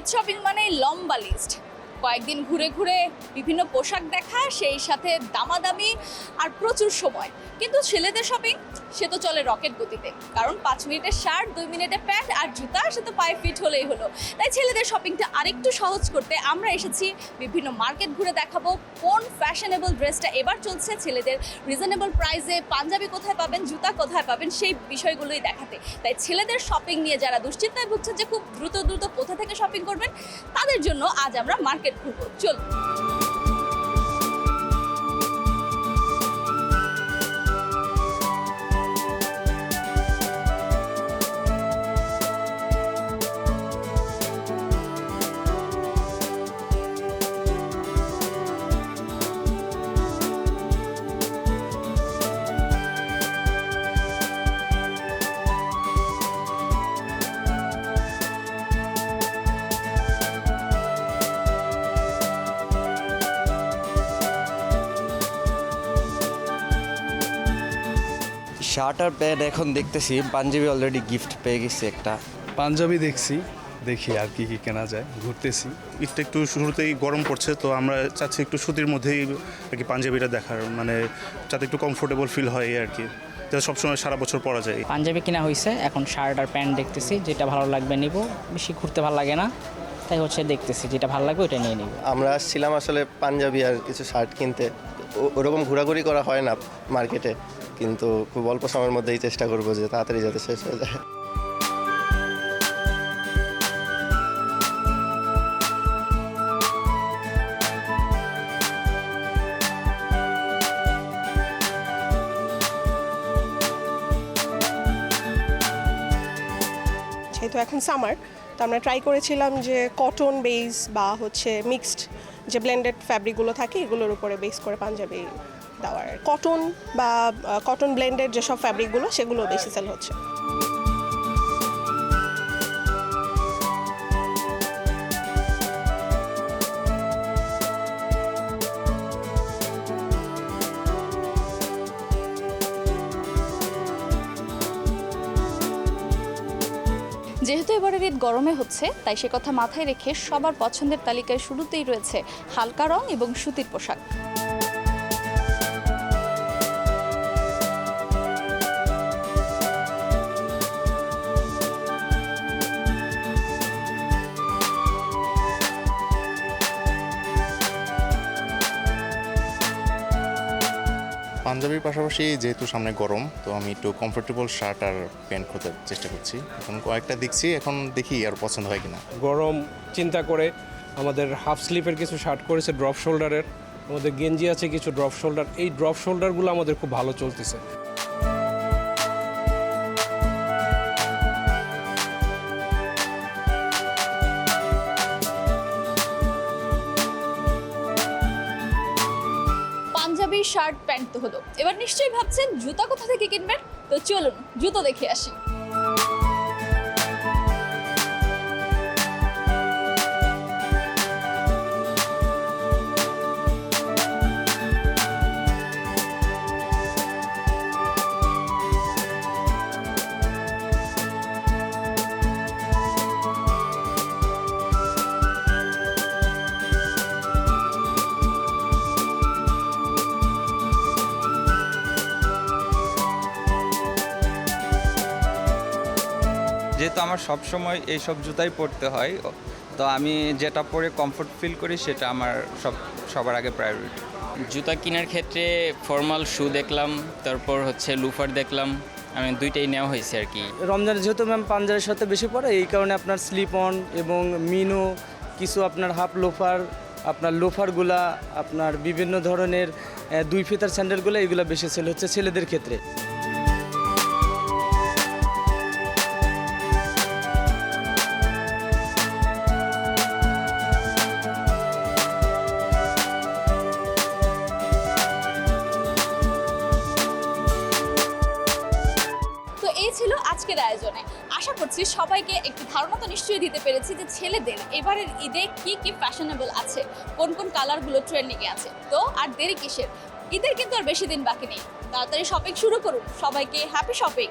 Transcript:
Eid shopping মানেই লম্বা list, কয়েকদিন ঘুরে ঘুরে বিভিন্ন পোশাক দেখা, সেই সাথে দামাদামি আর প্রচুর সময়। কিন্তু ছেলেদের শপিং সে তো চলে রকেট গতিতে, কারণ 5 মিনিটের শার্ট, 2 মিনিটের প্যান্ট আর জুতা সে তো পায়ে ফিট হলেই হলো। তাই ছেলেদের শপিংটা আরেকটু সহজ করতে আমরা এসেছি বিভিন্ন মার্কেট ঘুরে দেখাবো কোন ফ্যাশনেবল ড্রেসটা এবার চলছে ছেলেদের, রিজনেবল প্রাইসে পাঞ্জাবি কোথায় পাবেন, জুতা কোথায় পাবেন, সেই বিষয়গুলোই দেখাতে। তাই ছেলেদের শপিং নিয়ে যারা দুশ্চিন্তায় ভুগছেন যে খুব দ্রুত কোথা থেকে শপিং করবেন, তাদের জন্য আজ আমরা মার্কেট ঘুরবো। চলুন। শার্ট আর প্যান্ট এখন দেখতেছি, পাঞ্জাবি অলরেডি গিফট পেয়ে গেছি একটা। পাঞ্জাবি দেখি আর কি কেনা যায়, ঘুরতেছি। ঈদটা একটু শুরুতেই গরম পড়ছে, তো আমরা চাচ্ছি একটু সুতির মধ্যেই আর কি পাঞ্জাবিটা দেখার, মানে যাতে একটু কমফোর্টেবল ফিল হয় আর কি, যাতে সবসময় সারা বছর পরা যায়। পাঞ্জাবি কেনা হয়েছে, এখন শার্ট আর প্যান্ট দেখতেছি, যেটা ভালো লাগবে নিব। বেশি ঘুরতে ভালো লাগে না, তাই দেখতেছি যেটা ভালো লাগবে ওইটা নিয়ে নিব। আমরা আসছিলাম আসলে পাঞ্জাবি আর কিছু শার্ট কিনতে, ওরকম ঘোরাঘুরি করা হয় না মার্কেটে, কিন্তু খুব অল্প সময়ের মধ্যেই চেষ্টা করবো যে তাড়াতাড়ি যাতে শেষ হয়ে যায়। যেহেতু এখন সামার, তো আমরা ট্রাই করেছিলাম যে কটন বেস বা মিক্সড যে ব্লেন্ডেড ফ্যাব্রিকগুলো থাকে এগুলোর উপরে বেস করে পাঞ্জাবি দেওয়ার। কটন বা কটন ব্লেন্ডেড যেসব ফ্যাব্রিকগুলো সেগুলো বেশি সেল হচ্ছে। যেহেতু এবারের ঈদ গরমে হচ্ছে, তাই সে কথা মাথায় রেখে সবার পছন্দের তালিকায় শুরুতেই রয়েছে হালকা রং এবং সুতির পোশাক। পাঞ্জাবির পাশাপাশি যেহেতু সামনে গরম, তো আমি একটু কমফোর্টেবল শার্ট আর প্যান্ট খোঁজার চেষ্টা করছি। এখন কয়েকটা দেখছি, এখন দেখি আর পছন্দ হয় কিনা। গরম চিন্তা করে আমাদের হাফ স্লিপের কিছু শার্ট করেছে ড্রপ শোল্ডারের, আমাদের গেঞ্জি আছে কিছু ড্রপ শোল্ডার। এই ড্রপ শোল্ডারগুলো আমাদের খুব ভালো চলতেছে। পাঞ্জাবি, শার্ট, প্যান্ট তো হলো, এবার নিশ্চয়ই ভাবছেন জুতা কোথা থেকে কিনবেন। তো চলুন জুতো দেখে আসি। যেহেতু আমার সব সময় এইসব জুতাই পরতে হয়, তো আমি যেটা পরে কমফোর্ট ফিল করি সেটা আমার সবার আগে প্রায়োরিটি। জুতা কেনার ক্ষেত্রে ফর্মাল শু দেখলাম, তারপর লুফার দেখলাম, আমি দুইটাই নেওয়া হয়েছে আর কি। রমজান যেহেতু ম্যাম পাঞ্জাবির সাথে বেশি পড়ে, এই কারণে আপনার স্লিপ অন এবং মিনো কিছু আপনার হাফ লোফার, আপনার লোফারগুলা, আপনার বিভিন্ন ধরনের 2 ফিতার স্যান্ডেলগুলো, এগুলো বেশি সেল হচ্ছে ছেলেদের ক্ষেত্রে। ছিল আজকের আয়োজনে। আশা করছি সবাইকে একটি ধারণা তো নিশ্চয়ই দিতে পেরেছি যে ছেলেদের এবারের ঈদে কি কি ফ্যাশনেবল আছে, কোন কোন কালারগুলো ট্রেন্ডিংয়ে আছে। তো আর দেরি কিসের, ঈদের কিন্তু আর বেশি দিন বাকি নেই, তাড়াতাড়ি শপিং শুরু করুন। সবাইকে হ্যাপি শপিং।